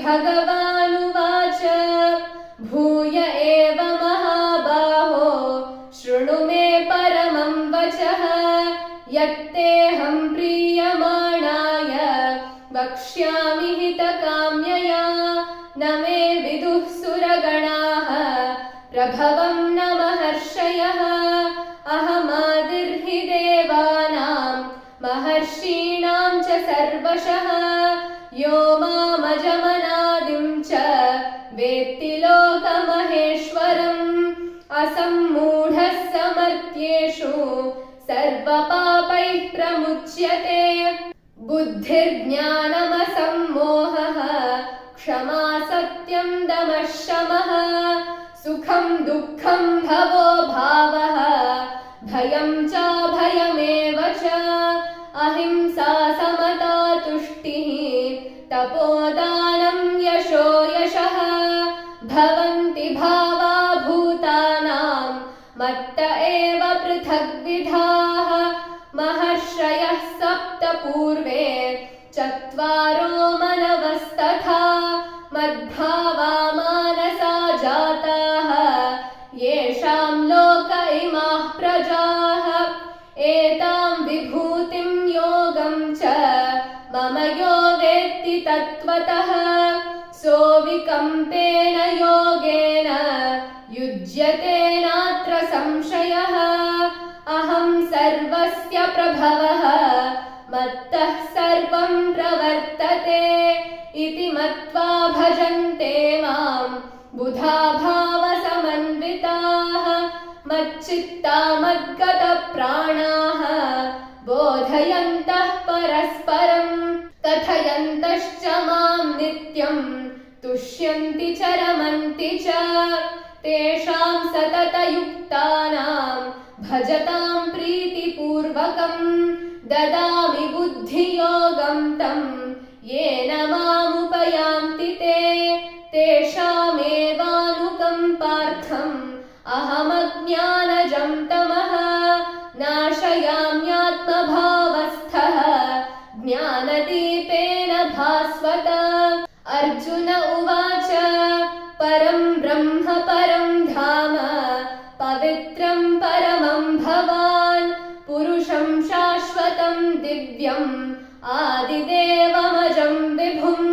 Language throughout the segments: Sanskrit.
श्रीभगवानुवाच भूय एव महाबाहो शृणु मे परमं वचः यत्तेऽहं प्रीयमाणाय वक्ष्यामि हितकाम्यया न मे विदुः सुरगणाः प्रभवं न महर्षयः अहमादिर्हि देवानां महर्षीणां च सर्वशः यो मामजमनादिं च वेत्ति लोकमहेश्वरम् असम्मूढः समर्थ्येषु सर्वपापैः प्रमुच्यते बुद्धिर्ज्ञानमसम्मोहः क्षमा सत्यं दमः शमः सुखं दुःखं भवो भावः भयं चाभयमेव च अहिंसा समता तुष्टिः तपोदानं यशो यशः भवन्ति भावा भूतानां मत्त एव पृथग्विधाः महर्षयः सप्त पूर्वे चत्वारो मनवस्तथा मद्भावा मानसा जाताः येषां लोक इमाः प्रजाः एतां विभूतिं योगं च मम यो वेत्ति तत्त्वतः सोऽविकम्पेन योगेन युज्यते नात्र संशयः अहं सर्वस्य प्रभवः मत्तः सर्वं प्रवर्तते इति मत्वा भजन्ते मां बुधा भावसमन्विताः मच्चित्ता मद्गतप्राणाः बोधयन्तः परस्परं कथयन्तश्च मां नित्यं तुष्यन्ति च रमन्ति च तेषां सततयुक्तानां भजतां प्रीतिपूर्वकं ददामि बुद्धियोगं तं येन मामुपयान्ति ते तेषामेवानुकम्पार्थम् अहमज्ञानजं तमः नाशयाम्यात्मभावस्थः ज्ञानदीपेन भास्वत अर्जुन उवाच परं ब्रह्म परं धाम पवित्रं परमं भवान् पुरुषं शाश्वतं दिव्यम् आदिदेवमजं विभुम्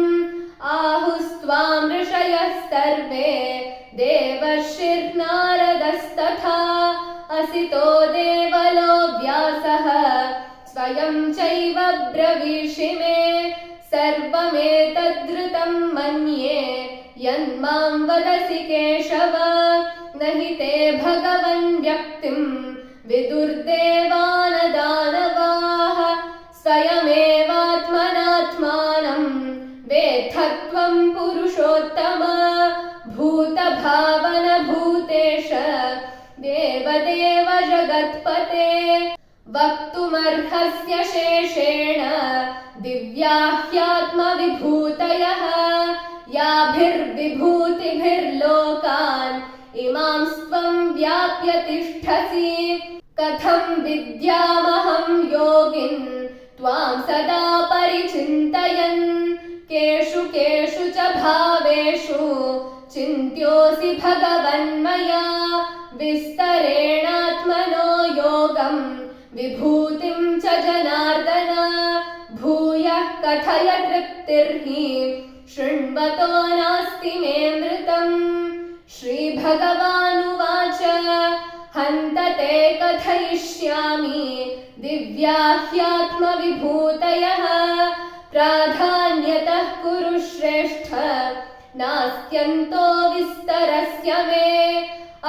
आहुस्त्वां ऋषयः सर्वे देवर्षिर्नारदस्तथा असितो देवलो व्यासः स्वयं चैव ब्रवीषि मे सर्वमेतद्धृतं मन्ये यन्मां वदसि केशव न हि ते भगवन् व्यक्तिं विदुर्देवानदानवाः स्वयमेवात्मनात्मानं वेत्थत्वं पुरुषोत्तम भूतभावन भूतेश देवदेव जगत्पते वक्तुमर्हस्य शेषेण दिव्या ह्यात्मविभूतयः याभिर्विभूतिभिर्लोकान् इमां स्वं व्याप्य तिष्ठसि कथं विद्यामहं योगिन् त्वां सदा परिचिन्तयन् केषु केषु च भावेषु चिन्त्योऽसि भगवन्मया विस्तरेणात्मनो योगं विभूतिं च जनार्दन भूयः कथय तृप्तिर्हि शृण्वतो नास्ति मे मृतम् श्रीभगवानुवाच हन्त ते कथयिष्यामि दिव्या ह्यात्मविभूतयः प्राधान्यतः कुरु श्रेष्ठ नास्त्यन्तो विस्तरस्य मे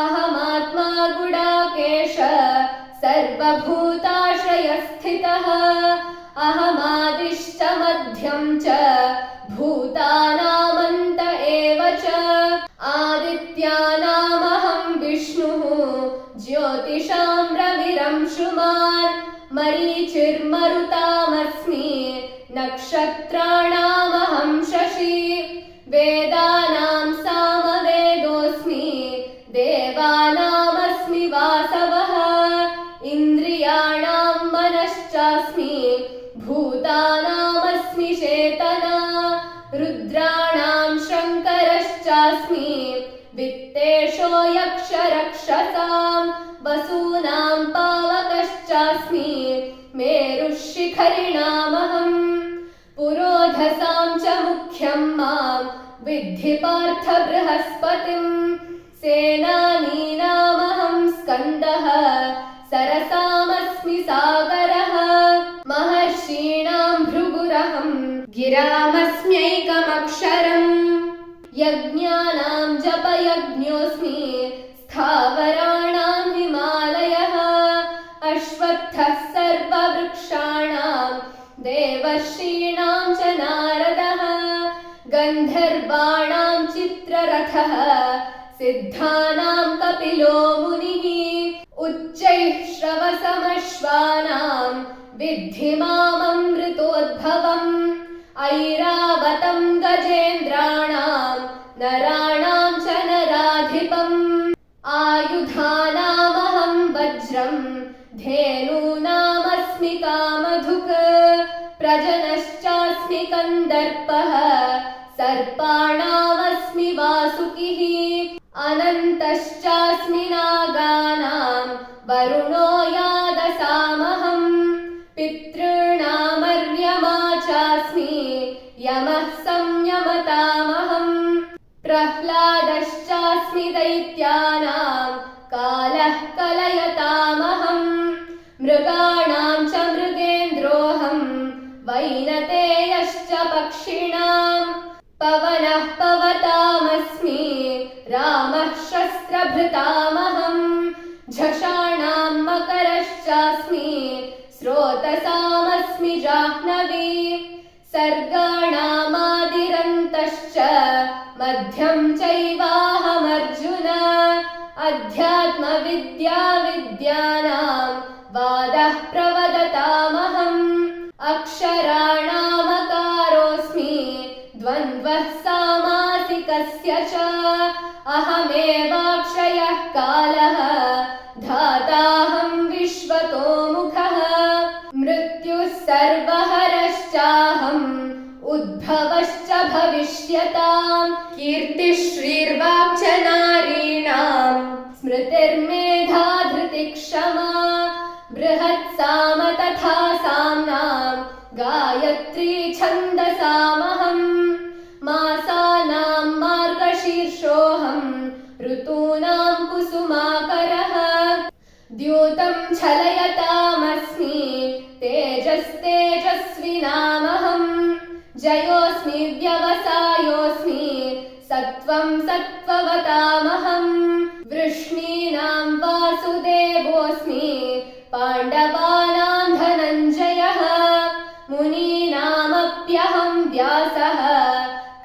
अहमात्मा गुडाकेश सर्वभूताश्रयस्थितः अहमादिश्च मध्यं च भूतानामन्त एव च आदित्यानामहं विष्णुः ज्योतिषां रविरंशुमान् मरीचिर्मरुतामस्मि नक्षत्राणामहं शशि वेदानां सामवेदोऽस्मि देवानामस्मि वासवः इन्द्रियाणां मनश्चास्मि भूतानामस्मि चेतना रुद्राणां चास्मि वित्तेषो यक्षरक्षसां वसूनां पावकश्चास्मि मेरुः शिखरिणामहम् पुरोधसां च मुख्यं मां विद्धि पार्थ बृहस्पतिम् सेनानीनामहं स्कन्दः सरसामस्मि सागरः महर्षीणां भृगुरहं गिरामस्म्यैकमक्षरम् यज्ञानां जपयज्ञोऽस्मि स्थावराणां हिमालयः अश्वत्थः सर्ववृक्षाणां देवर्षीणां च नारदः गन्धर्वाणां चित्ररथः सिद्धानां कपिलो मुनिः उच्चैः श्रवसमश्वानां विद्धि माममृतोद्भवम् ऐरावतं गजेन्द्राणां नराणां च नराधिपम् आयुधानामहं वज्रं धेनूनामस्मि कामधुक् प्रजनश्चास्मि कन्दर्पः सर्पाणामस्मि वासुकिः अनन्तश्चास्मि नागानां वरुणो यादसामहम् पितॄणामर्यमा चास्मि यमः संयमतामहम् प्रह्लादश्चास्मि दैत्यानां कालः कलयतामहम् मृगाणां च मृगेन्द्रोऽहम् वैनतेयश्च पक्षिणां पवनः पवतामस्मि रामः शस्त्रभृतामहम् झषाणां मकरश्चास्मि स्रोतसामस्मि जाह्नवी सर्गाणामादिरन्तश्च मध्यं चैवाहमर्जुन अध्यात्मविद्याविद्यानां वादः प्रवदतामहम् अक्षराणामकारोऽस्मि द्वन्द्वः सामासिकस्य च अहमेवाक्षयः कालः धाताहं विश्वतोमुखः मृत्युः सर्वहरश्चाहम् उद्भवश्च भविष्यताम् कीर्तिः श्रीर्वाक् च नारीणां स्मृतिर्मेधा धृतिक्षमा बृहत्साम तथा साम्नां गायत्री छन्दसामहम् मासानां मार्गशीर्षोऽहम् ऋतूनां कुसुमाकरः द्यूतं छलयतामस्मि तेजस्तेजस्विनामहम् जयोऽस्मि व्यवसायोऽस्मि सत्त्वं सत्त्ववतामहम् वृष्णीनां वासुदेवोऽस्मि पाण्डवानां धनञ्जयः मुनीनामप्यहं व्यासः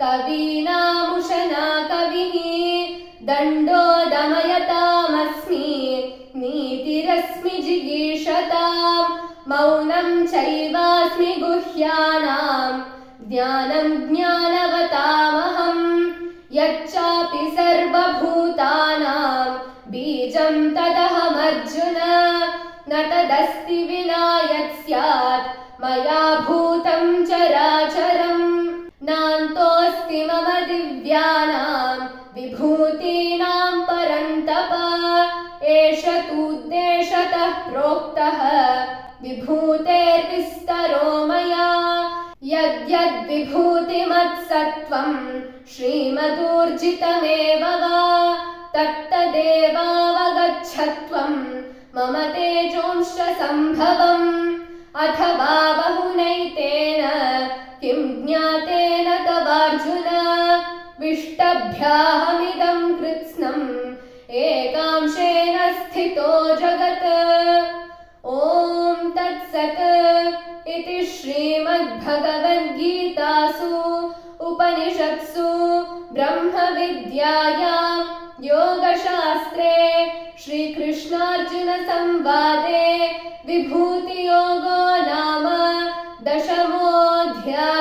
कवीनामुशना कविः दण्डो दमयतामस्मि नीतिरस्मि जिगीषतां मौनं चैवास्मि गुह्यानां ज्ञानं ज्ञानवतामहम् यच्चापि सर्वभूतानां बीजं तदहमर्जुन न तदस्ति विना यत् स्यात् मया भूतं चराचरम् नान्तोऽस्ति मम दिव्यानां विभूतीनां परन्तप एष तूद्देशतः प्रोक्तः विभूतेर्विस्तरो मया यद्यद्विभूतिमत्सत्त्वं श्रीमदूर्जितमेव वा तत्तदेवावगच्छत्वं मम तेजोंश्च सम्भवम् अथवा बहुनैतेन किं ज्ञातेन तवार्जुन विष्टभ्याहमिदं कृत्स्नम् एकांशेन स्थितो जगत् ॐ तत्सत् इति श्रीमद्भगवद्गीतासु उपनिषत्सु ब्रह्मविद्यायां योगशास्त्रे श्रीकृष्णार्जुनसंवादे विभूतियोगो नाम 10मोऽध्यायः।